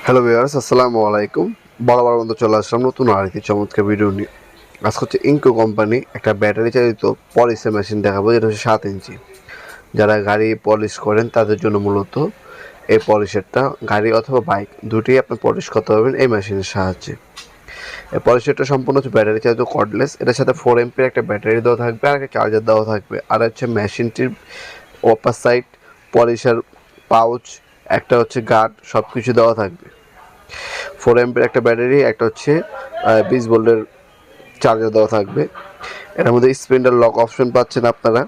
Hello viewers, আসসালামু আলাইকুম। বরাবর মতো চলে আসলাম নতুন আরেকটি চমৎকার ভিডিও নিয়ে। আজকে হচ্ছে ইনকো কোম্পানি একটা ব্যাটারি চালিত পলিশের মেশিন দেখাবো, যেটা হচ্ছে 7 ইঞ্চি। যারা গাড়ি পলিশ করেন তাদের জন্য মূলত এই পলিশেরটা, গাড়ি অথবা বাইক দুটোই আপনি পলিশ করতে পারবেন এই মেশিনের সাহায্যে। এই পলিশেরটা সম্পূর্ণ হচ্ছে ব্যাটারি চালিত কর্ডলেস। এটার সাথে 4 এমপির একটা ব্যাটারি দেওয়া থাকবে আর একটা চার্জার দেওয়া থাকবে। আর হচ্ছে মেশিনটির অপার সাইড পলিশের পাউচ, একটা হচ্ছে গার্ড, সব কিছু দেওয়া থাকবে। 4 এমপির একটা ব্যাটারি, একটা হচ্ছে 20 ভোল্টের চার্জার দেওয়া থাকবে। এটার মধ্যে স্পিন্ডার লক অপশন পাচ্ছেন আপনারা।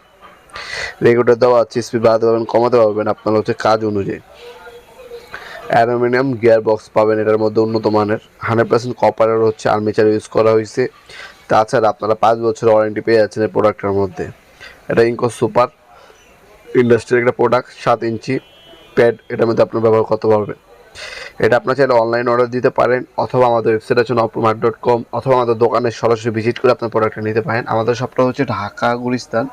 রেগুলেটর দেওয়া আছে, স্পিড বাড়াতে পারবেন, কমাতে পারবেন আপনার হচ্ছে কাজ অনুযায়ী। অ্যালুমিনিয়াম গিয়ার বক্স পাবেন এটার মধ্যে উন্নত মানের। 100% কপারের হচ্ছে আর্মেচার ইউজ করা হয়েছে। তাছাড়া আপনারা 5 বছর ওয়ারেন্টি পেয়ে যাচ্ছেন এই প্রোডাক্টের মধ্যে। এটা ইনকো সুপার ইন্ডাস্ট্রির একটা প্রোডাক্ট, 7 ইঞ্চি প্যাড এটার মধ্যে আপনারা ব্যবহার করতে পারবেন। এটা আপনার চাইলে অনলাইন অর্ডার দিতে পারেন, অথবা আমাদের ওয়েবসাইট আছে nopmart.com, অথবা আমাদের দোকানে সরাসরি ভিজিট করে আপনার প্রোডাক্টটা নিতে পারেন। আমাদের শপটা হচ্ছে ঢাকা গুলিস্তান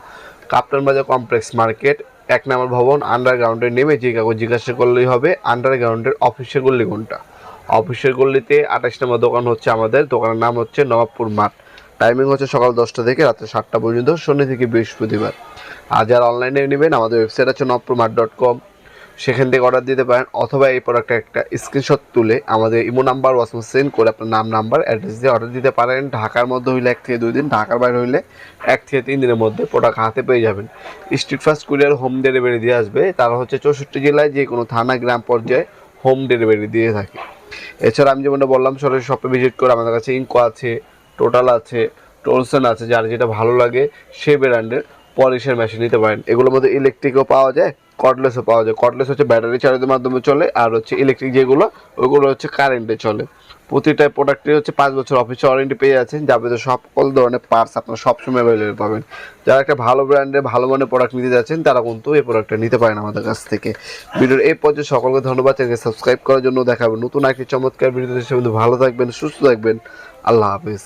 কাপ্তান বাজার কমপ্লেক্স মার্কেট, 1 নম্বর ভবন, আন্ডারগ্রাউন্ডে নেমে যে কাগজ জিজ্ঞাসা করলেই হবে আন্ডারগ্রাউন্ডের অফিসের গল্লি কোনটা। অফিসের গল্লিতে 28 নম্বর দোকান হচ্ছে আমাদের। দোকানের নাম হচ্ছে নবাবপুর মাঠ। টাইমিং হচ্ছে সকাল 10টা থেকে রাত্রে 7টা পর্যন্ত, শনি থেকে বৃহস্পতিবার। আর যারা অনলাইনে নেবেন, আমাদের ওয়েবসাইট আছে nopmart.com, সেখান থেকে অর্ডার দিতে পারেন, অথবা এই প্রোডাক্টের একটা স্ক্রিনশট তুলে আমাদের ইমো নাম্বার হোয়াটসঅ্যাপ সেন্ড করে আপনার নাম, নাম্বার, অ্যাড্রেস দিয়ে অর্ডার দিতে পারেন। ঢাকার মধ্যে হইলে 1 থেকে 2 দিন, ঢাকার বাইরে হইলে 1 থেকে 3 দিনের মধ্যে প্রোডাক্ট হাতে পেয়ে যাবেন। Street fast courier home delivery দিয়ে আসবে। তারা হচ্ছে 64 জেলায় যে কোনো থানা, গ্রাম পর্যায়ে হোম ডেলিভারি দিয়ে থাকে। এছাড়া আমি যেমনটা বললাম, সরাসরি শপে ভিজিট করে আমাদের কাছে ইনকো আছে, টোটাল আছে, টলসন আছে, যার যেটা ভালো লাগে সেই ব্র্যান্ডের পলিশের মেশিন নিতে পারেন। এগুলোর মধ্যে ইলেকট্রিকও পাওয়া যায়, কর্ডলেসও পাওয়া যায়। কর্ডলেস হচ্ছে ব্যাটারি চার্জের মাধ্যমে চলে, আর হচ্ছে ইলেকট্রিক যেগুলো ওইগুলো হচ্ছে কারেন্টে চলে। প্রতিটা প্রোডাক্টে হচ্ছে 5 বছর অফিসে ওয়ারেন্টি পেয়ে যাচ্ছেন। যাবতীয় সকল ধরনের পার্টস আপনারা সবসময় অ্যাভেলেবেল পাবেন। যারা একটা ভালো ব্র্যান্ডের ভালো মানের প্রোডাক্ট নিতে যাচ্ছেন, তারা কিন্তু এই প্রোডাক্টটা নিতে পারেন আমাদের কাছ থেকে। ভিডিওর এই পর্যায়ে সকলকে ধন্যবাদ, চ্যানেলকে সাবস্ক্রাইব করার জন্য। দেখাবেন নতুন একটি চমৎকার ভিডিও। ভালো থাকবেন, সুস্থ থাকবেন। আল্লাহ হাফেজ।